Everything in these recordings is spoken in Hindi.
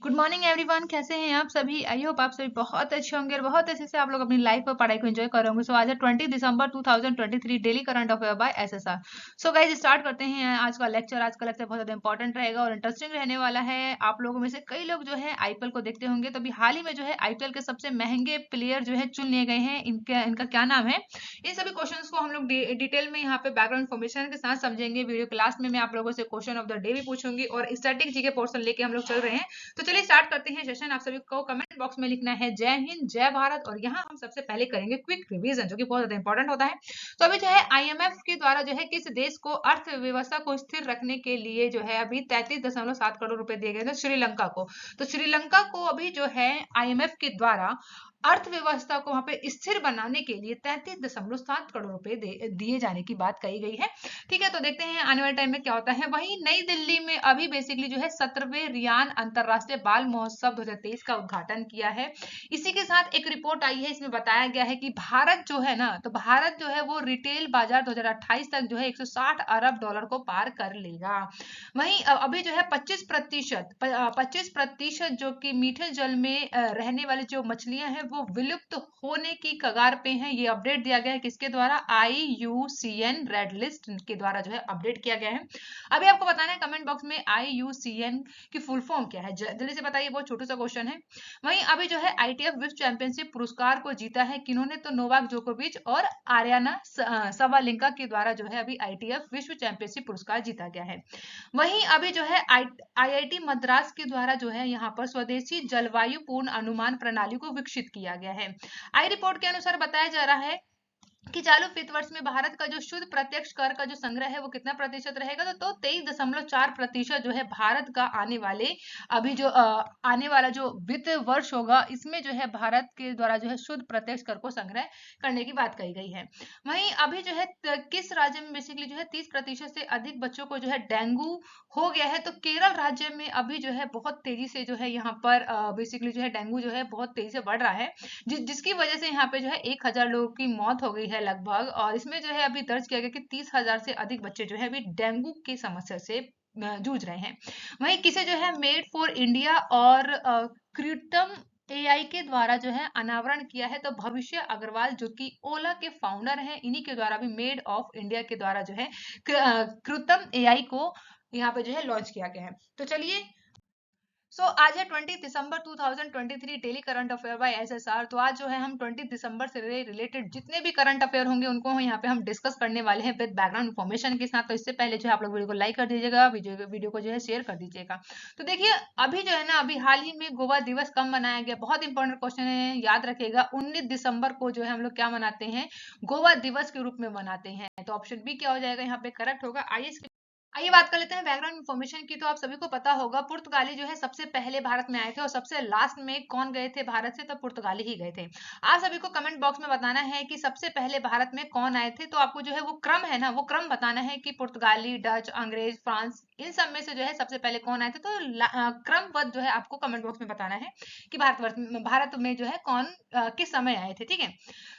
गुड मॉर्निंग एवरीवन, कैसे हैं आप सभी। आई होप आप सभी बहुत अच्छे होंगे और बहुत अच्छे से आप लोग अपनी लाइफ और पढ़ाई को एंजॉय कर रहे होंगे। सो आज है 20 दिसंबर 2023, daily current affair by SSR. So guys start करते हैं आज का लेक्चर। आज का लेक्चर बहुत ज्यादा इंपॉर्टेंट रहेगा और इंटरेस्टिंग रहने वाला है। आप लोगों में से कई लोग जो है आईपीएल को देखते होंगे, तो अभी हाल ही में जो है आईपीएल के सबसे महंगे प्लेयर जो है चुन लिए गए हैं। इनका क्या नाम है, इन सभी क्वेश्चंस को हम लोग डिटेल में यहाँ पे बैकग्राउंड इन्फॉर्मेशन के साथ समझेंगे। वीडियो क्लास में मैं आप लोगों से क्वेश्चन ऑफ द डे भी पूछूंगी और स्टैटिक जी के पोर्शन लेके हम लोग चल रहे हैं। तो चलिए स्टार्ट करते हैं सेशन। आप सभी को कमेंट बॉक्स में लिखना है जय हिंद जय भारत, और यहाँ हम सबसे पहले करेंगे क्विक रिवीजन, जो कि बहुत ज्यादा इंपॉर्टेंट होता है। तो अभी जो है आईएमएफ के द्वारा जो है किस देश को अर्थव्यवस्था को स्थिर रखने के लिए जो है अभी 33.7 करोड़ रुपए दिए गए थे श्रीलंका को। तो श्रीलंका को अभी जो है आईएमएफ के द्वारा अर्थव्यवस्था को वहां पे स्थिर बनाने के लिए 33.7 करोड़ रुपए दिए जाने की बात कही गई है। ठीक है, तो देखते हैं आने वाले टाइम में क्या होता है। वहीं नई दिल्ली में अभी बेसिकली जो है 17वें रियान अंतरराष्ट्रीय बाल महोत्सव 2023 का उद्घाटन किया है। इसी के साथ एक रिपोर्ट आई है, इसमें बताया गया है कि भारत जो है ना, तो भारत जो है वो रिटेल बाजार 2028 तक जो है 160 अरब डॉलर को पार कर लेगा। वहीं अभी जो है 25% जो कि मीठे जल में रहने वाली जो मछलियां हैं वो विलुप्त होने की कगार पे हैं। ये अपडेट दिया गया है किसके द्वारा, IUCN रेड लिस्ट के द्वारा जो है अपडेट किया गया है। अभी आपको बताना है कमेंट बॉक्स में IUCN की फुल फॉर्म क्या है, जल्दी से बताइए, बहुत छोटा सा क्वेश्चन है। वहीं अभी जो है ITF विश्व चैंपियनशिप पुरस्कार को जीता है किन्होंने, तो नोवाक जोकोविच और आर्याना सवालिंका के द्वारा जो है अभी ITF विश्व चैंपियनशिप पुरस्कार जीता गया है। वहीं अभी जो है IIT मद्रास के द्वारा जो है यहाँ पर स्वदेशी जलवायु पूर्ण अनुमान प्रणाली को विकसित किया गया है। आई रिपोर्ट के अनुसार बताया जा रहा है कि चालू वित्त वर्ष में भारत का जो शुद्ध प्रत्यक्ष कर का जो संग्रह है वो कितना प्रतिशत रहेगा, तो 23.4% जो है भारत का आने वाला जो वित्त वर्ष होगा, इसमें जो है भारत के द्वारा जो है शुद्ध प्रत्यक्ष कर को संग्रह करने की बात कही गई है। वहीं अभी जो है किस राज्य में बेसिकली जो है 30% से अधिक बच्चों को जो है डेंगू हो गया है, तो केरल राज्य में अभी जो है बहुत तेजी से जो है यहाँ पर बेसिकली जो है डेंगू जो है बहुत तेजी से बढ़ रहा है, जिसकी वजह से यहाँ पे जो है 1000 लोगों की मौत हो गई है लगभग। और इसमें जो है अभी दर्ज किया गया कि 30,000 से अधिक बच्चे जो है अभी डेंगू की समस्या से जूझ रहे हैं। वहीं किसे जो है मेड फॉर इंडिया और कृत्रिम एआई के द्वारा जो है अनावरण किया है, तो भविष्य अग्रवाल जो कि ओला के फाउंडर हैं, इन्हीं के द्वारा भी मेड ऑफ इंडिया के द्वारा जो है कृत्रिम एआई को यहाँ पे जो है लॉन्च किया गया है। तो चलिए, आज है 20 दिसंबर 2023, daily current affair by SSR. तो आज जो है हम 20 दिसंबर से रिलेटेड जितने भी करंट अफेयर होंगे उनको यहाँ पे हम डिस्कस करने वाले हैं विद बैकग्राउंड इन्फॉर्मेशन के साथ। तो इससे पहले जो है आप लोग वीडियो को लाइक कर दीजिएगा, वीडियो को जो है शेयर कर दीजिएगा। तो देखिए, अभी जो है ना, अभी हाल ही में गोवा दिवस कब मनाया गया, बहुत इंपॉर्टेंट क्वेश्चन है, याद रखिएगा। 19 दिसंबर को जो है हम लोग क्या मनाते हैं, गोवा दिवस के रूप में मनाते हैं। तो ऑप्शन बी क्या हो जाएगा यहाँ पे करेक्ट होगा। आइए बात कर लेते हैं बैकग्राउंड इन्फॉर्मेशन की। तो आप सभी को पता होगा पुर्तगाली जो है सबसे पहले भारत में आए थे, और सबसे लास्ट में कौन गए थे भारत से, तो पुर्तगाली ही गए थे। आप सभी को कमेंट बॉक्स में बताना है कि सबसे पहले भारत में कौन आए थे। तो आपको जो है वो क्रम है ना, वो क्रम बताना है कि पुर्तगाली, डच, अंग्रेज, फ्रांस, इन सब में से जो है सबसे पहले कौन आए थे। तो क्रमबद्ध जो है आपको कमेंट बॉक्स में बताना है कि भारत में जो है कौन किस समय आए थे। ठीक है,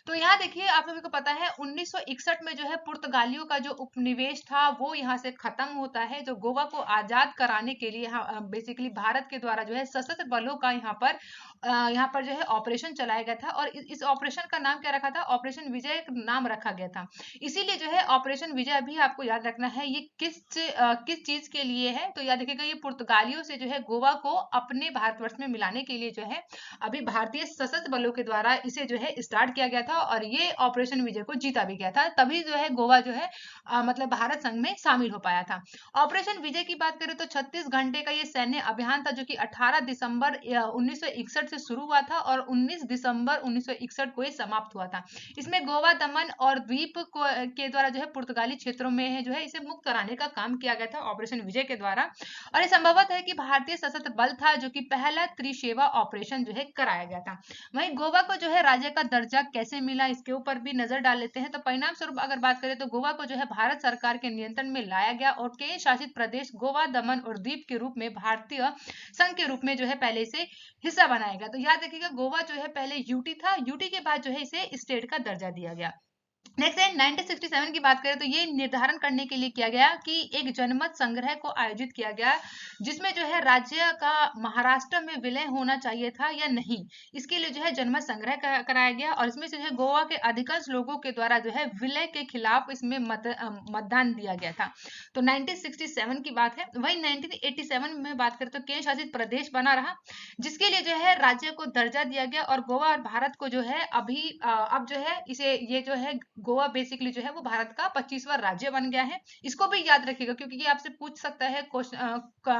तो यहाँ देखिए, आप सभी को पता है 1961 में जो है पुर्तगालियों का जो उपनिवेश था वो यहाँ से खत्म होता है। जो गोवा को आजाद कराने के लिए बेसिकली भारत के द्वारा जो है सशस्त्र बलों का यहाँ पर जो है ऑपरेशन चलाया गया था, और इस ऑपरेशन का नाम क्या रखा था, ऑपरेशन विजय नाम रखा गया था। इसीलिए जो है ऑपरेशन विजय भी आपको याद रखना है, ये किस चीज के लिए है। तो याद रखिएगा, ये पुर्तगालियों से जो है गोवा को अपने भारतवर्ष में मिलाने के लिए जो है अभी भारतीय सशस्त्र बलों के द्वारा इसे जो है स्टार्ट किया गया था, और ये ऑपरेशन विजय को जीता भी गया था। तभी जो है गोवा जो है मतलब भारत संघ में शामिल हो पाया था। ऑपरेशन विजय की बात करें तो 36 घंटे का ये सैन्य अभियान था, जो कि 18 दिसंबर 1961 से शुरू हुआ था और 19 दिसंबर 1961 को ये समाप्त हुआ था। इसमें गोवा, दमन और द्वीप के द्वारा जो है पुर्तगाली क्षेत्रों में है जो है इसे मुक्त कराने का काम किया गया था ऑपरेशन विजय के द्वारा। और ये संभवत है कि भारतीय सशस्त्र बल था जो कि पहला त्रिसेवा ऑपरेशन जो है कराया गया था। वहीं गोवा को जो है राज्य का दर्जा कैसे मिला, इसके ऊपर भी नजर डाल लेते हैं। तो परिणाम स्वरूप अगर बात करें तो गोवा को जो है भारत सरकार के नियंत्रण में लाया गया, और केंद्र शासित प्रदेश गोवा, दमन और दीव के रूप में भारतीय संघ के रूप में जो है पहले से हिस्सा बनाया गया। तो याद रखिएगा, गोवा जो है पहले यूटी था, यूटी के बाद जो है इसे स्टेट का दर्जा दिया गया। नेक्स्ट है 1967 की बात करें तो ये निर्धारण करने के लिए किया गया कि एक जनमत संग्रह को आयोजित किया गया, जिसमें जो है राज्य का महाराष्ट्र में विलय होना चाहिए था या नहीं, इसके लिए जो है जनमत संग्रह कराया गया और इसमें से जो है गोवा के अधिकांश लोगों के द्वारा जो है विलय के खिलाफ इसमें मतदान दिया गया था। तो 1967 की बात है। वही 1987 में बात करें तो केंद्र शासित प्रदेश बना रहा, जिसके लिए जो है राज्य को दर्जा दिया गया और गोवा और भारत को जो है अभी अब जो है इसे ये जो है गोवा बेसिकली जो है वो भारत का 25वां राज्य बन गया है। इसको भी याद रखिएगा क्योंकि ये आपसे पूछ सकता है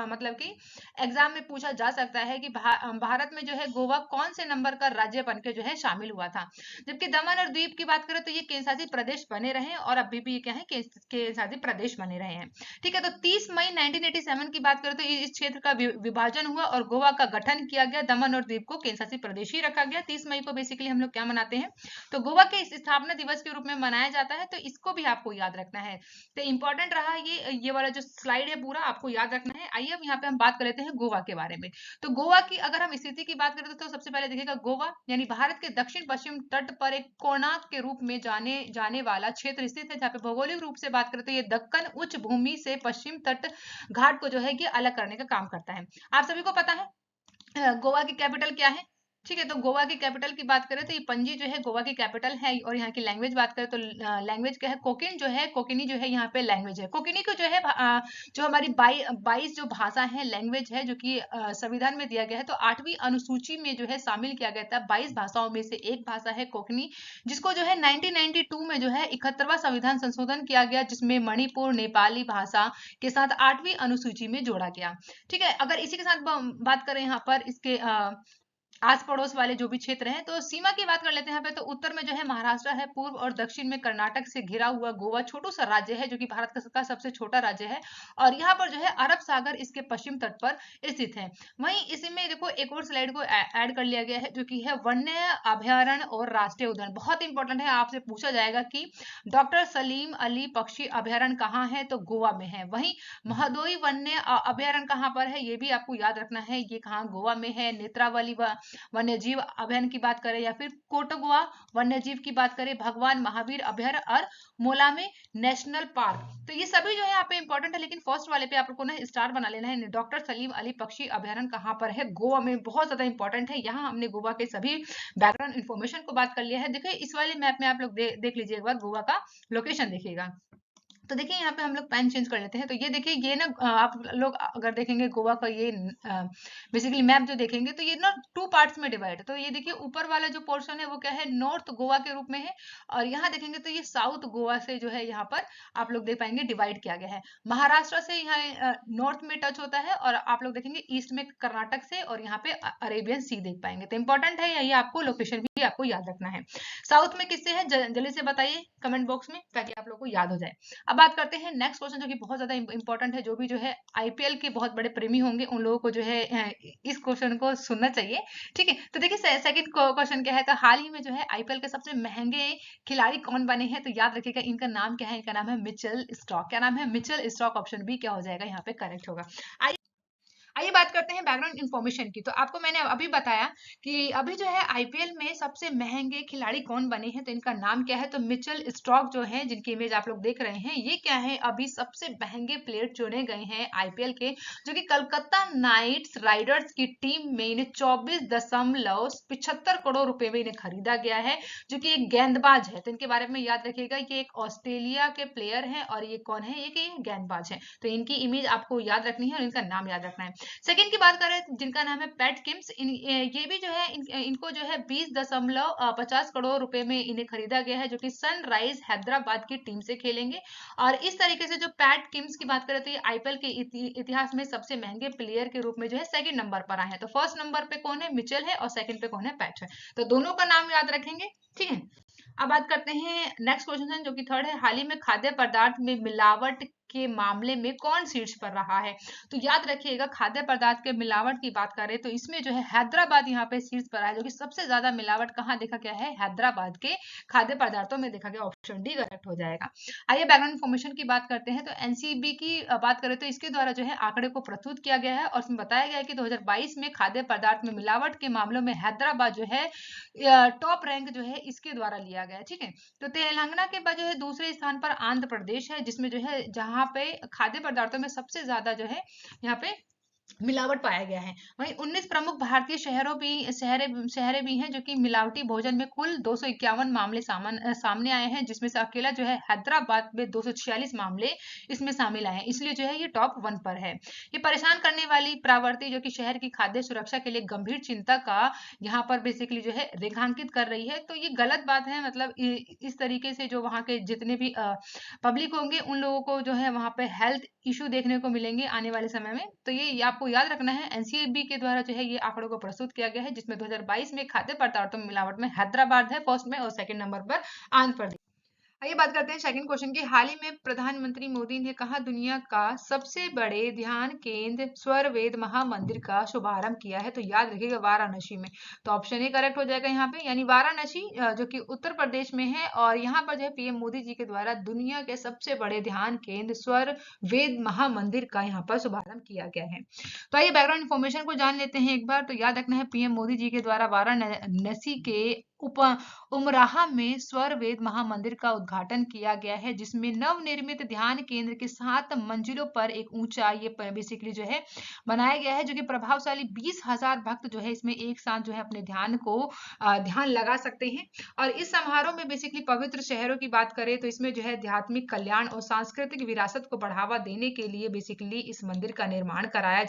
मतलब कि एग्जाम में पूछा जा सकता है कि भारत में जो है गोवा कौन से नंबर का राज्य बन के जो है शामिल हुआ था। जबकि दमन और द्वीप की बात करें तो ये केंद्र शासित प्रदेश बने रहे और अभी भी ये क्या है केंद्र शासित प्रदेश बने रहे हैं। ठीक है, तो 30 मई 1987 की बात करें तो इस क्षेत्र का विभाजन हुआ और गोवा का गठन किया गया। दमन और द्वीप को केंद्र शासित प्रदेश ही रखा गया। 30 मई को बेसिकली हम लोग क्या मनाते हैं, तो गोवा के स्थापना दिवस के रूप में मनाया जाता है, तो इसको भी आपको याद रखना है। तो इंपॉर्टेंट रहा ये वाला जो स्लाइड है पूरा आपको याद रखना है। आइए अब यहाँ पे हम बात कर लेते हैं गोवा के बारे में। तो गोवा की अगर हम स्थिति की बात करें तो सबसे पहले देखिएगा गोवा यानी भारत के दक्षिण पश्चिम तट पर एक कोणार्क के रूप में जाने वाला क्षेत्र स्थित है, जहाँ पे भौगोलिक रूप से बात करें तो ये दक्कन उच्च भूमि से पश्चिम तट घाट को जो है कि अलग करने का काम करता है। आप सभी को पता है गोवा की कैपिटल क्या है। ठीक है, तो गोवा की कैपिटल की बात करें तो ये पणजी जो है गोवा की कैपिटल है। और यहाँ की लैंग्वेज बात करें तो लैंग्वेज क्या है, कोकिन जो है, कोकिनी जो है यहाँ पे लैंग्वेज है। कोकिनी को जो है जो हमारी 22 जो भाषा है लैंग्वेज है जो कि संविधान में दिया गया है, तो 8वीं अनुसूची में जो है शामिल किया गया था। 22 भाषाओं में से एक भाषा है कोकनी, जिसको जो है 1992 में जो है 71वां संविधान संशोधन किया गया, जिसमें मणिपुर नेपाली भाषा के साथ 8वीं अनुसूची में जोड़ा गया। ठीक है, अगर इसी के साथ बात करें यहाँ पर इसके आस पड़ोस वाले जो भी क्षेत्र हैं, तो सीमा की बात कर लेते हैं यहाँ पे। तो उत्तर में जो है महाराष्ट्र है, पूर्व और दक्षिण में कर्नाटक से घिरा हुआ गोवा छोटू सा राज्य है जो कि भारत का सबसे छोटा राज्य है। और यहाँ पर जो है अरब सागर इसके पश्चिम तट पर स्थित है। वहीं इसी में देखो एक और स्लाइड को ऐड कर लिया गया है जो कि है वन्य अभयारण्य और राष्ट्रीय उद्यान। बहुत इंपॉर्टेंट है, आपसे पूछा जाएगा कि डॉक्टर सलीम अली पक्षी अभयारण्य कहाँ है, तो गोवा में है। वहीं महदोई वन्य अभयारण्य कहाँ पर है, ये भी आपको याद रखना है, ये कहाँ गोवा में है। नेत्रावली वन्यजीव अभयारण्य की बात करें या फिर कोटगुआ वन्यजीव की बात करें, भगवान महावीर अभयारण्य और मोलामे नेशनल पार्क, तो ये सभी जो है यहाँ पे इंपॉर्टेंट है। लेकिन फर्स्ट वाले पे आप लोग को ना स्टार बना लेना है। डॉक्टर सलीम अली पक्षी अभयारण्य कहाँ पर है, गोवा में, बहुत ज्यादा इंपॉर्टेंट है। यहाँ हमने गोवा के सभी बैकग्राउंड इन्फॉर्मेशन को बात कर लिया है। देखिए इस वाले मैप में आप लोग देख लीजिए एक बार गोवा का लोकेशन देखिएगा। तो देखिए यहाँ पे हम लोग पेन चेंज कर लेते हैं। तो ये देखिए ये ना आप लोग अगर देखेंगे गोवा का ये बेसिकली मैप जो देखेंगे तो ये ना 2 पार्ट्स में डिवाइड है। तो ये देखिए ऊपर वाला जो पोर्शन है वो क्या है, नॉर्थ गोवा के रूप में है। और यहाँ देखेंगे तो ये साउथ गोवा से जो है यहाँ पर आप लोग देख पाएंगे डिवाइड किया गया है। महाराष्ट्र से यहाँ नॉर्थ में टच होता है और आप लोग देखेंगे ईस्ट में कर्नाटक से, और यहाँ पे अरेबियन सी देख पाएंगे। तो इंपॉर्टेंट है, ये आपको लोकेशन भी आपको याद रखना है। साउथ में किससे है जल्दी से बताइए कमेंट बॉक्स में, ताकि आप लोग को याद हो जाए। अब बात करते हैं नेक्स्ट क्वेश्चन जो कि बहुत ज्यादा इंपॉर्टेंट है। जो भी जो है आईपीएल के बहुत बड़े प्रेमी होंगे उन लोगों को जो है इस क्वेश्चन को सुनना चाहिए। ठीक है, तो देखिए सेकंड क्वेश्चन क्या है, तो हाल ही में जो है आईपीएल के सबसे महंगे खिलाड़ी कौन बने हैं, तो याद रखिएगा इनका नाम क्या है, इनका नाम है मिचेल स्टॉक। क्या नाम है, मिचेल स्टॉक। ऑप्शन बी क्या हो जाएगा यहाँ पे करेक्ट होगा। आइए बात करते हैं बैकग्राउंड इन्फॉर्मेशन की। तो आपको मैंने अभी बताया कि अभी जो है आईपीएल में सबसे महंगे खिलाड़ी कौन बने हैं, तो इनका नाम क्या है, तो मिचेल स्टॉक जो है, जिनकी इमेज आप लोग देख रहे हैं, ये क्या है, अभी सबसे महंगे प्लेयर चुने गए हैं आईपीएल के, जो कि कलकत्ता नाइट्स राइडर्स की टीम में इन्हें 24.75 करोड़ रुपए में इन्हें खरीदा गया है, जो कि एक गेंदबाज है। तो इनके बारे में याद रखिएगा, ये एक ऑस्ट्रेलिया के प्लेयर है और ये कौन है, ये कि गेंदबाज है। तो इनकी इमेज आपको याद रखनी है और इनका नाम याद रखना है। सेकंड की बात करें जिनका नाम है पैट किम्स, ये भी जो है इनको जो है 20.50 करोड़ रुपए में इन्हें खरीदा गया है, जो कि सनराइज हैदराबाद की टीम से खेलेंगे। और इस तरीके से जो पैट किम्स की बात करें तो ये आईपीएल के इतिहास में सबसे महंगे प्लेयर के रूप में जो है सेकंड नंबर पर आए हैं। तो फर्स्ट नंबर पे कौन है, मिचेल है, और सेकंड पे कौन है, पैट है। तो दोनों का नाम याद रखेंगे। ठीक है, अब बात करते हैं नेक्स्ट क्वेश्चन जो कि थर्ड है, हाल ही में खाद्य पदार्थ में मिलावट के मामले में कौन शीर्ष पर रहा है? तो याद रखिएगा, खाद्य पदार्थ के मिलावट की बात करें तो इसमें जो है हैदराबाद यहाँ पे शीर्ष पर है, जो कि सबसे ज्यादा मिलावट कहाँ देखा गया है? हैदराबाद के खाद्य पदार्थों में देखा गया। ऑप्शन डी करेक्ट हो जाएगा। आइए बैकग्राउंड इन्फॉर्मेशन की बात करते हैं। तो एनसीबी की बात करें तो इसके द्वारा जो है आंकड़े को प्रस्तुत किया गया है और इसमें बताया गया है कि 2022 में खाद्य पदार्थ में मिलावट के मामलों में हैदराबाद जो है टॉप रैंक जो है इसके द्वारा लिया गया है। ठीक है, तो तेलंगाना के बाद जो है दूसरे स्थान पर आंध्र प्रदेश है, जिसमें जो है जहां पे खाद्य पदार्थों में सबसे ज्यादा जो है यहाँ पे मिलावट पाया गया है। वहीं 19 प्रमुख भारतीय शहरें भी हैं जो कि मिलावटी भोजन में कुल 251 मामले सामने आए हैं, जिसमें से अकेला जो है हैदराबाद में 246 मामले इसमें शामिल आए हैं, इसलिए जो है ये टॉप 1 पर है। ये परेशान करने वाली प्रवृत्ति जो कि शहर की खाद्य सुरक्षा के लिए गंभीर चिंता का यहाँ पर बेसिकली जो है रेखांकित कर रही है। तो ये गलत बात है, मतलब इस तरीके से जो वहाँ के जितने भी पब्लिक होंगे उन लोगों को जो है वहाँ पे हेल्थ इशू देखने को मिलेंगे आने वाले समय में। तो ये आपको याद रखना है, एनसीबी के द्वारा जो है ये आंकड़ों को प्रस्तुत किया गया है, जिसमें 2022 में खाद्य पदार्थों में मिलावट में हैदराबाद है फर्स्ट में और सेकंड नंबर पर आंध्र प्रदेश। आइए बात करते हैं सेकंड क्वेश्चन की। हाल ही में प्रधानमंत्री मोदी ने कहा दुनिया का सबसे बड़े ध्यान केंद्र स्वर वेद महामंदिर का शुभारंभ किया है? तो याद रखिएगा वाराणसी में। तो ऑप्शन ए करेक्ट हो जाएगा यहाँ पे, यानी वाराणसी जो कि उत्तर प्रदेश में है और यहाँ पर जो है पीएम मोदी जी के द्वारा दुनिया के सबसे बड़े ध्यान केंद्र स्वर वेद महामंदिर का यहाँ पर शुभारंभ किया गया है। तो आइए बैकग्राउंड इन्फॉर्मेशन को जान लेते हैं एक बार। तो याद रखना है, पीएम मोदी जी के द्वारा वाराणसी के उमराहा में स्वर वेद महामंदिर का उद्घाटन किया गया है, जिसमें नवनिर्मित ध्यान केंद्र के 7 मंजिलों पर एक ऊंचा ये बेसिकली जो है बनाया गया है, जो कि प्रभावशाली 20,000 भक्त जो है इसमें एक साथ जो है अपने ध्यान लगा सकते हैं। और इस समारोह में बेसिकली पवित्र शहरों की बात करें तो इसमें जो है आध्यात्मिक कल्याण और सांस्कृतिक विरासत को बढ़ावा देने के लिए बेसिकली इस मंदिर का निर्माण कराया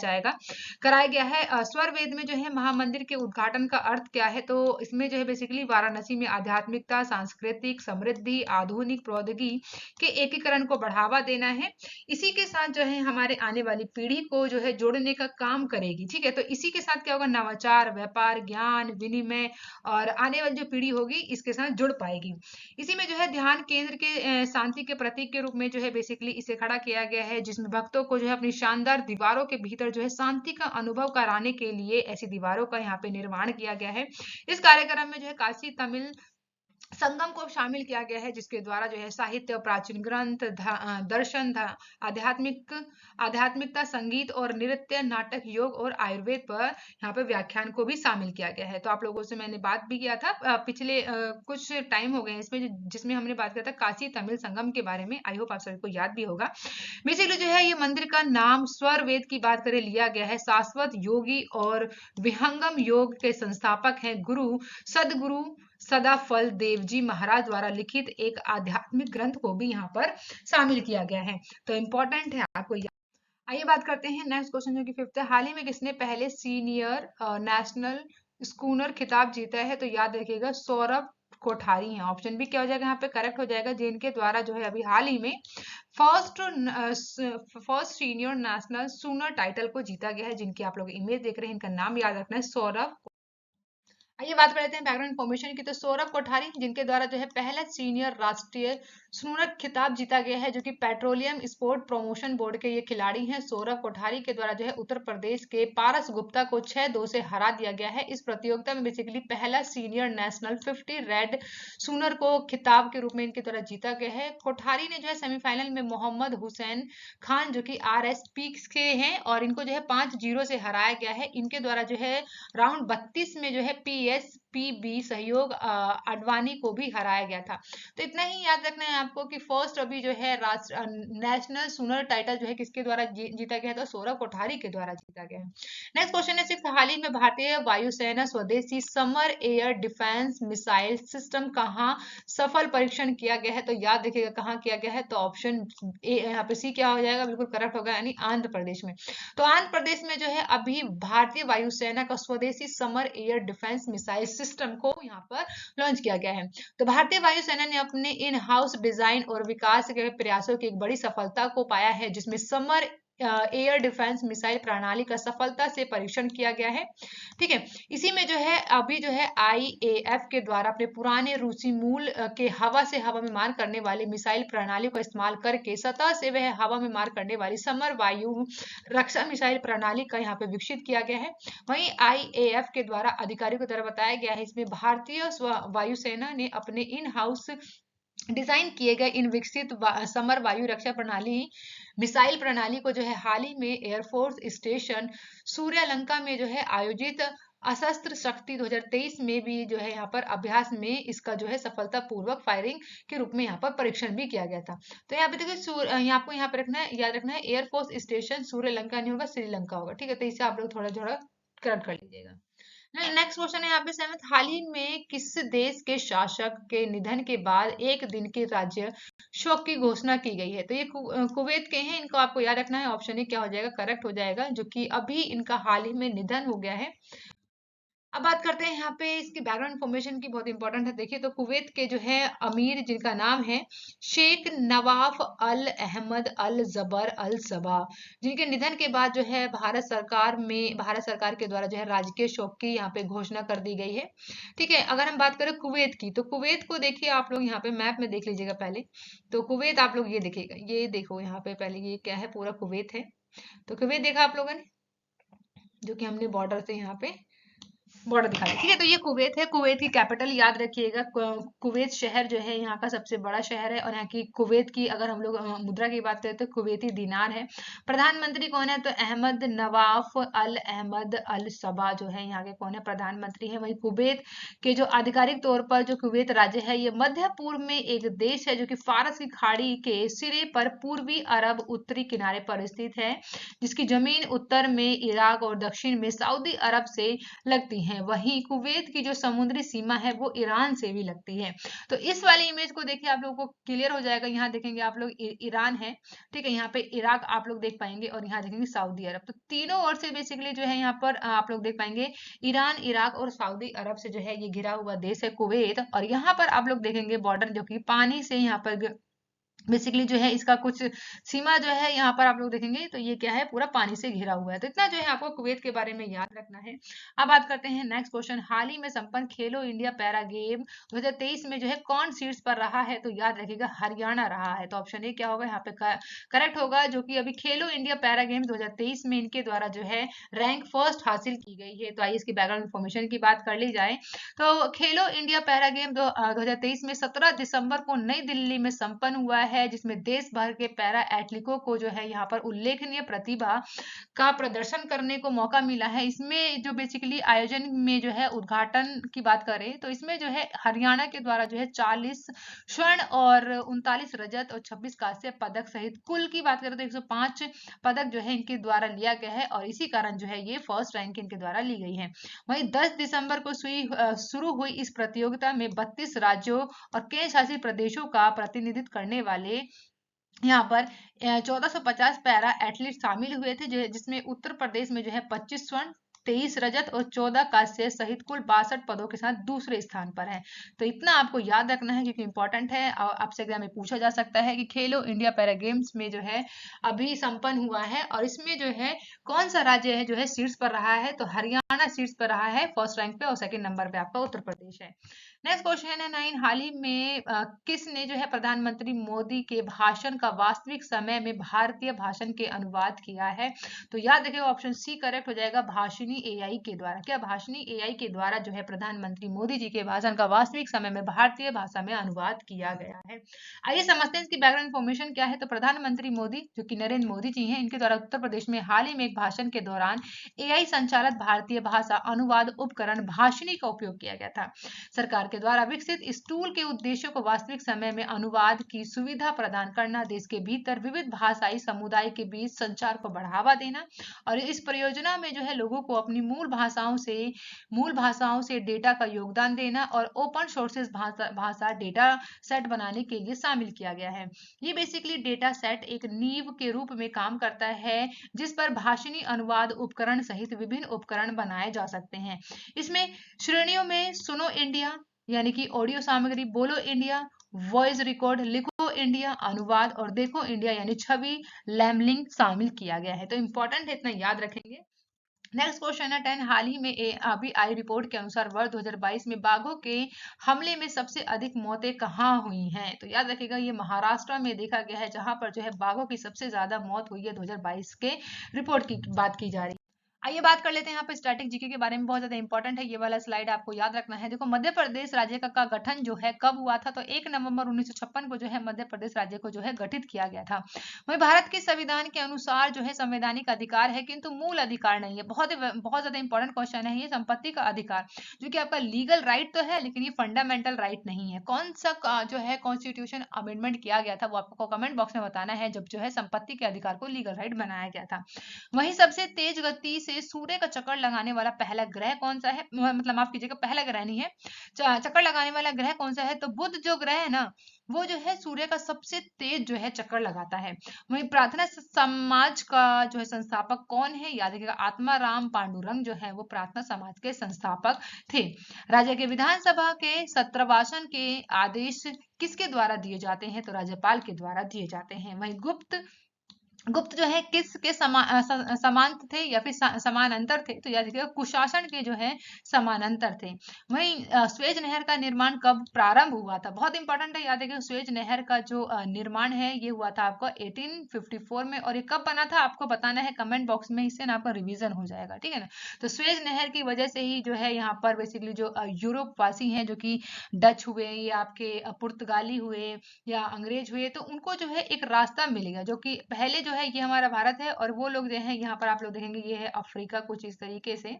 गया है। स्वर वेद में जो है महामंदिर के उद्घाटन का अर्थ क्या है? तो इसमें जो है बेसिकली वाराणसी में आध्यात्मिकता, सांस्कृतिक समृद्धि, आधुनिक प्रौद्योगिकी के एकीकरण को बढ़ावा देना है। इसी के साथ जो है हमारे आने वाली पीढ़ी को जो है जोड़ने का काम करेगी। ठीक है, तो इसी के साथ क्या होगा? नवाचार, व्यापार, ज्ञान विनिमय और आने वाली जो पीढ़ी होगी इसके साथ जुड़ पाएगी। इसी में जो है ध्यान केंद्र के शांति के प्रतीक के रूप में जो है बेसिकली इसे खड़ा किया गया है, जिसमें भक्तों को जो है अपनी शानदार दीवारों के भीतर जो है शांति का अनुभव कराने के लिए ऐसी दीवारों का यहाँ पे निर्माण किया गया है। इस कार्यक्रम में जो है काशी तमिल संगम को शामिल किया गया है, जिसके द्वारा जो है साहित्य, प्राचीन ग्रंथ, दर्शन, आध्यात्मिकता, संगीत और नृत्य, नाटक, योग और आयुर्वेद पर यहाँ पे व्याख्यान को भी शामिल किया गया है। तो आप लोगों से मैंने बात भी किया था पिछले कुछ टाइम हो गए इसमें, जिसमें हमने बात किया था काशी तमिल संगम के बारे में। आई होप आप सभी को याद भी होगा। बेसिकली जो है ये मंदिर का नाम स्वर वेद की बात करें लिया गया है। शाश्वत योगी और विहंगम योग के संस्थापक हैं सदगुरु सदाफल देव जी महाराज द्वारा लिखित एक आध्यात्मिक ग्रंथ को भी यहाँ पर शामिल किया गया है। तो इम्पोर्टेंट है आपको। आइए बात करते हैं नेक्स्ट क्वेश्चन जो कि 5th है। हाल ही में किसने पहले सीनियर नेशनल स्कूनर खिताब जीता है? तो याद रखिएगा सौरभ कोठारी है। ऑप्शन भी क्या हो जाएगा यहाँ पे? करेक्ट हो जाएगा, जिनके द्वारा जो है अभी हाल ही में first senior national schooner title को जीता गया है। जिनकी आप लोग इमेज देख रहे हैं, इनका नाम याद रखना है, सौरभ। आइए बात कर लेते हैं बैकग्राउंड इन्फॉर्मेशन की। तो सौरभ कोठारी जिनके द्वारा जो है पहला सीनियर राष्ट्रीय स्नूनर खिताब जीता गया है, जो कि पेट्रोलियम स्पोर्ट प्रमोशन बोर्ड के ये खिलाड़ी हैं। सौरभ कोठारी के द्वारा जो है उत्तर प्रदेश के पारस गुप्ता को 6-2 से हरा दिया गया है। इस प्रतियोगिता में बेसिकली पहला सीनियर नेशनल 50 रेड सूनर को खिताब के रूप में इनके द्वारा जीता गया है। कोठारी ने जो है सेमीफाइनल में मोहम्मद हुसैन खान जो कि RSP के हैं और इनको जो है 5-0 से हराया गया है। इनके द्वारा जो है राउंड 32 में जो है PSPB सहयोग अडवाणी को भी हराया गया था। तो इतना ही याद रखना है आपको कि फर्स्ट अभी जो है नेशनल सूनर टाइटल जो है किसके द्वारा जीता गया? तो सौरभ कोठारी के द्वारा जीता गया है। नेक्स्ट क्वेश्चन है 6। हाल ही में भारतीय वायुसेना स्वदेशी summer air defence missile system कहाँ सफल परीक्षण किया गया है? तो याद रखिएगा कहाँ किया गया है। तो ऑप्शन ए यहाँ पे सी क्या हो जाएगा? बिल्कुल करेक्ट होगा, यानी आंध्र प्रदेश में। तो आंध्र प्रदेश में जो है अभी भारतीय वायुसेना का स्वदेशी summer air defence missile system को यहाँ पर लॉन्च किया गया है। तो भारतीय वायुसेना ने अपने इन हाउस डिजाइन और विकास के प्रयासों की एक बड़ी सफलता को पाया है, जिसमें समर एयर डिफेंस मिसाइल प्रणाली का सफलता से परीक्षण किया गया है। ठीक है, इसी में जो है अभी जो है IAF के द्वारा अपने पुराने रूसी मूल के हवा से हवा में मार करने वाली मिसाइल प्रणाली का इस्तेमाल करके सतह से वह हवा में मार करने वाली समर वायु रक्षा मिसाइल प्रणाली का यहाँ पे विकसित किया गया है। वहीं IAF के द्वारा अधिकारियों के द्वारा बताया गया है, इसमें भारतीय वायुसेना ने अपने इन हाउस डिजाइन किए गए इन विकसित समर वायु रक्षा प्रणाली मिसाइल प्रणाली को जो है हाल ही में एयरफोर्स स्टेशन सूर्यलंका में जो है आयोजित अशस्त्र शक्ति 2023 में भी जो है यहाँ पर अभ्यास में इसका जो है सफलतापूर्वक फायरिंग के रूप में यहाँ पर परीक्षण भी किया गया था। तो यहाँ पे देखिए आपको यहाँ पे रखना है, याद रखना है एयरफोर्स स्टेशन सूर्यलंका नहीं होगा, श्रीलंका होगा। ठीक है, तो इसे आप लोग थोड़ा थोड़ा करेक्ट कर लीजिएगा। नेक्स्ट क्वेश्चन है यहाँ पे सेवंथ, हाल ही में किस देश के शासक के निधन के बाद एक दिन के राज्य शोक की घोषणा की गई है? तो ये कुवैत के हैं, इनको आपको याद रखना है। ऑप्शन ए क्या हो जाएगा, करेक्ट हो जाएगा, जो कि अभी इनका हाल ही में निधन हो गया है। अब बात करते हैं यहाँ पे इसकी बैकग्राउंड इन्फॉर्मेशन की, बहुत इंपॉर्टेंट है। देखिए, तो कुवैत के जो है अमीर, जिनका नाम है शेख नवाफ अल अहमद अल जबर अल सबा, जिनके निधन के बाद जो है भारत सरकार के द्वारा जो है राजकीय शोक की यहाँ पे घोषणा कर दी गई है। ठीक है, अगर हम बात करें कुवैत की, तो कुवैत को देखिए आप लोग यहाँ पे मैप में देख लीजिएगा पहले। तो कुवैत आप लोग ये देखिएगा, ये देखो यहाँ पे पहले ये क्या है, पूरा कुवैत है। तो कुवैत देखा आप लोगों ने, जो कि हमने बॉर्डर से यहाँ पे बॉर्डर दिखा है। ठीक है, तो ये कुवैत है। कुवैत की कैपिटल याद रखिएगा, कुवैत शहर जो है यहाँ का सबसे बड़ा शहर है। और यहाँ की कुवैत की अगर हम लोग मुद्रा की बात करें तो कुवैती दिनार है। प्रधानमंत्री कौन है, तो अहमद नवाफ अल अहमद अल सबा जो है यहाँ के कौन है, प्रधानमंत्री है। वही कुवैत के जो आधिकारिक तौर पर जो कुवैत राज्य है, ये मध्य पूर्व में एक देश है जो कि फारस की खाड़ी के सिरे पर पूर्वी अरब उत्तरी किनारे पर स्थित है, जिसकी जमीन उत्तर में इराक और दक्षिण में सऊदी अरब से लगती है। वहीं कुवैत की जो समुद्री सीमा है वो ईरान से भी लगती है। तो इस वाली इमेज को देखिए, आप लोगों को क्लियर हो जाएगा। यहाँ देखेंगे आप लोग ईरान है, ठीक है, यहाँ पे इराक आप लोग देख पाएंगे, और यहाँ देखेंगे सऊदी अरब। तो तीनों ओर से बेसिकली जो है यहाँ पर आप लोग देख पाएंगे ईरान, इराक और सऊदी अरब से जो है ये घिरा हुआ देश है कुवैत। और यहाँ पर आप लोग देखेंगे बॉर्डर, जो कि पानी से यहाँ पर बेसिकली जो है इसका कुछ सीमा जो है यहाँ पर आप लोग देखेंगे, तो ये क्या है, पूरा पानी से घिरा हुआ है। तो इतना जो है आपको कुवैत के बारे में याद रखना है। अब बात करते हैं नेक्स्ट क्वेश्चन, हाल ही में संपन्न खेलो इंडिया पैरा गेम 2023 में जो है कौन शीर्ष पर रहा है? तो याद रखिएगा हरियाणा रहा है। तो ऑप्शन ए क्या होगा यहाँ पे करेक्ट होगा, जो कि अभी खेलो इंडिया पैरा गेम 2023 में इनके द्वारा जो है रैंक फर्स्ट हासिल की गई है। तो आइए इसकी बैकग्राउंड इन्फॉर्मेशन की बात कर ली जाए। तो खेलो इंडिया पैरा गेम 2023 में 17 दिसंबर को नई दिल्ली में संपन्न हुआ है, जिसमें देश भर के पैरा एथलीटों को जो है यहाँ पर उल्लेखनीय प्रतिभा का प्रदर्शन करने को मौका मिला है। इसमें जो बेसिकली आयोजन में जो है उद्घाटन की बात करें, तो इसमें जो है हरियाणा के द्वारा जो है 40 स्वर्ण और 39 रजत और 26 कांस्य पदक सहित कुल की बात करें तो 105 पदक जो है इनके द्वारा लिया गया है, और इसी कारण जो है ये फर्स्ट रैंक इनके द्वारा ली गई है। वहीं 10 दिसंबर को शुरू हुई इस प्रतियोगिता में 32 राज्यों और केंद्र शासित प्रदेशों का प्रतिनिधित्व करने वाले यहाँ पर 1450 पैरा एथलीट शामिल हुए थे, जिसमें उत्तर प्रदेश में जो है 25 स्वर्ण, 23 रजत और 14 कांस्य सहित कुल 62 पदों के साथ दूसरे स्थान पर है। तो इतना आपको याद रखना है, क्योंकि इंपॉर्टेंट है। आपसे एग्जाम में पूछा जा सकता है कि खेलो इंडिया पैरा गेम्स में जो है अभी संपन्न हुआ है, और इसमें जो है कौन सा राज्य है जो है शीर्ष पर रहा है? तो हरियाणा शीर्ष पर रहा है फर्स्ट रैंक पे, और सेकंड नंबर पे आपका उत्तर प्रदेश है। नेक्स्ट क्वेश्चन है 9, हाल ही में किसने जो है प्रधानमंत्री मोदी के भाषण का वास्तविक समय में भारतीय भाषण के अनुवाद किया है? तो याद रखिए ऑप्शन सी करेक्ट हो जाएगा, भाषिनी एआई के द्वारा। क्या भाषिनी एआई के द्वारा जो है प्रधानमंत्री मोदी जी के भाषण का वास्तविक समय में भारतीय भाषा में अनुवाद किया गया है। आइए समझते हैं इसकी बैकग्राउंड इन्फॉर्मेशन क्या है। तो प्रधानमंत्री मोदी, जो कि नरेंद्र मोदी जी हैं, इनके द्वारा उत्तर प्रदेश में हाल ही में एक भाषण के दौरान एआई संचालित भारतीय भाषा अनुवाद उपकरण भाषिनी का उपयोग किया गया था। सरकार के द्वारा विकसित इस टूल के उद्देश्यों को वास्तविक समय में अनुवाद की सुविधा प्रदान करना, देश के भीतर विविध भाषाई समुदाय के बीच संचार को बढ़ावा देना, और इस परियोजना में जो है लोगों को अपनी मूल भाषाओं से डेटा का योगदान देना और ओपन सोर्सेज भाषा डेटा सेट बनाने के लिए शामिल किया गया है। ये बेसिकली डेटा सेट एक नींव के रूप में काम करता है, जिस पर भाषिनी अनुवाद उपकरण सहित विभिन्न उपकरण बनाए जा सकते हैं। इसमें श्रेणियों में सुनो इंडिया यानी कि ऑडियो सामग्री, बोलो इंडिया, वॉइस रिकॉर्ड, लिखो इंडिया अनुवाद और देखो इंडिया यानी छवि लैमलिंग शामिल किया गया है। तो इंपॉर्टेंट है, इतना याद रखेंगे। नेक्स्ट क्वेश्चन है 10, हाल ही में अभी आई रिपोर्ट के अनुसार वर्ष 2022 में बाघों के हमले में सबसे अधिक मौतें कहाँ हुई हैं? तो याद रखिएगा ये महाराष्ट्र में देखा गया है, जहां पर जो है बाघों की सबसे ज्यादा मौत हुई है 2022 के रिपोर्ट की बात की जा रही है। आइए बात कर लेते हैं यहाँ पे स्टैटिक जीके के बारे में, बहुत ज्यादा इंपॉर्टेंट है ये वाला स्लाइड, आपको याद रखना है। देखो मध्य प्रदेश राज्य का गठन जो है कब हुआ था? तो 1 नवंबर 1956 को जो है मध्य प्रदेश राज्य को जो है गठित किया गया था। वही भारत के संविधान के अनुसार जो है संवैधानिक अधिकार है किंतु मूल अधिकार नहीं है। बहुत ज्यादा इंपॉर्टेंट क्वेश्चन है ये, संपत्ति का अधिकार जो कि आपका लीगल राइट तो है लेकिन ये फंडामेंटल राइट नहीं है। कौन सा जो है कॉन्स्टिट्यूशन अमेंडमेंट किया गया था वो आपको कमेंट बॉक्स में बताना है, जब जो है संपत्ति के अधिकार को लीगल राइट बनाया गया था। वहीं सबसे तेज गति से सूर्य का चक्कर लगाने वाला पहला ग्रह कौन सा है? मतलब माफ कीजिएगा, पहला ग्रह नहीं है, चक्कर लगाने वाला ग्रह कौन सा है? तो बुध जो ग्रह है ना, वो जो है सूर्य का सबसे तेज जो है चक्कर लगाता है। वहीं प्रार्थना समाज का जो है संस्थापक कौन है? याद रखिएगा आत्माराम पांडुरंग जो है वो प्रार्थना समाज के संस्थापक थे। राज्य के विधानसभा के सत्रवासन के आदेश किसके द्वारा दिए जाते हैं? तो राज्यपाल के द्वारा दिए जाते हैं। वहीं गुप्त जो है किसके समान थे या फिर समानांतर थे? तो याद रखिएगा कुशासन के जो है समानांतर थे। वहीं स्वेज नहर का निर्माण कब प्रारंभ हुआ था? बहुत इंपॉर्टेंट है, याद रखिएगा स्वेज नहर का जो निर्माण है ये हुआ था आपका 1854 में। और ये कब बना था आपको बताना है कमेंट बॉक्स में, इससे ना आपका रिवीजन हो जाएगा, ठीक है ना। तो स्वेज नहर की वजह से ही जो है यहाँ पर बेसिकली जो यूरोप वासी हैं, जो कि डच हुए या आपके पुर्तगाली हुए या अंग्रेज हुए, तो उनको जो है एक रास्ता मिलेगा, जो कि पहले जो है ये हमारा भारत है और वो लोग जो है यहाँ पर आप लोग देखेंगे ये है अफ्रीका कुछ इस तरीके से।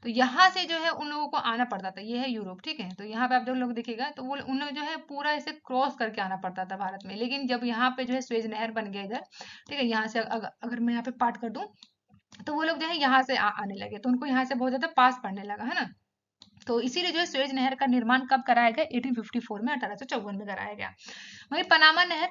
तो यहाँ से जो है उन लोगों को आना पड़ता था, ये है यूरोप, ठीक है। तो यहाँ पे आप जो लोग देखिएगा तो वो उन लोग जो है पूरा ऐसे क्रॉस करके आना पड़ता था भारत में। लेकिन जब यहाँ पे जो है स्वेज नहर बन गया इधर, ठीक है, यहाँ से अगर मैं यहाँ पे पार्ट कर दूं तो वो लोग जो है यहाँ से आने लगे, तो उनको यहाँ से बहुत ज्यादा पास पड़ने लगा, है ना। तो इसीलिए जो है स्वेज नहर का निर्माण कब कराया गया? 1854 में, 1854 में कराया गया। वहीं पनामा नहर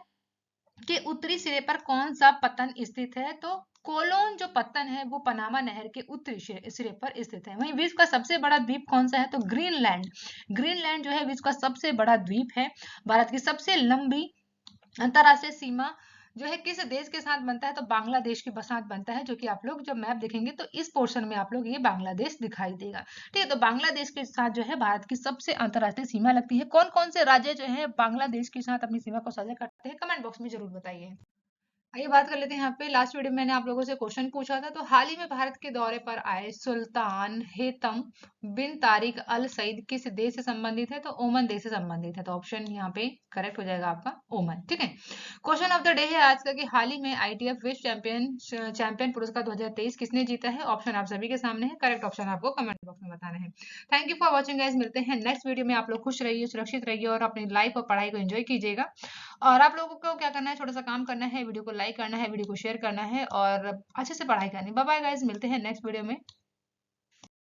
के उत्तरी सिरे पर कौन सा पत्तन स्थित है? तो कोलोन जो पत्तन है वो पनामा नहर के उत्तरी सिरे पर स्थित है। वहीं विश्व का सबसे बड़ा द्वीप कौन सा है? तो ग्रीनलैंड। ग्रीनलैंड जो है विश्व का सबसे बड़ा द्वीप है। भारत की सबसे लंबी अंतरराष्ट्रीय सीमा जो है किस देश के साथ बनता है? तो बांग्लादेश के साथ बनता है, जो कि आप लोग जब मैप देखेंगे तो इस पोर्शन में आप लोग ये बांग्लादेश दिखाई देगा, ठीक है। तो बांग्लादेश के साथ जो है भारत की सबसे अंतरराष्ट्रीय सीमा लगती है। कौन कौन से राज्य जो है बांग्लादेश के साथ अपनी सीमा को साझा करते हैं? कमेंट बॉक्स में जरूर बताइए। आइए बात कर लेते हैं, यहाँ पे लास्ट वीडियो में मैंने आप लोगों से क्वेश्चन पूछा था, तो हाल ही में भारत के दौरे पर आए सुल्तान हेतम बिन तारिक अल सईद किस देश से संबंधित है? तो ओमान देश से संबंधित है। तो ऑप्शन यहाँ पे करेक्ट हो जाएगा आपका ओमान, ठीक है। क्वेश्चन ऑफ द डे है आज का कि हाल ही में आईटीएफ विश्व चैंपियन पुरस्कार 2023 किसने जीता है? ऑप्शन आप सभी के सामने है, करेक्ट ऑप्शन आपको कमेंट बॉक्स में बताना है। Thank you for watching guys, मिलते हैं नेक्स्ट वीडियो में। आप लोग खुश रहिए, सुरक्षित रहिए और अपनी लाइफ और पढ़ाई को एंजॉय कीजिएगा। और आप लोगों को क्या करना है, छोटा सा काम करना है, वीडियो को लाइक करना है, वीडियो को शेयर करना है और अच्छे से पढ़ाई करनी है। बाय बाय गाइस, मिलते हैं नेक्स्ट वीडियो में।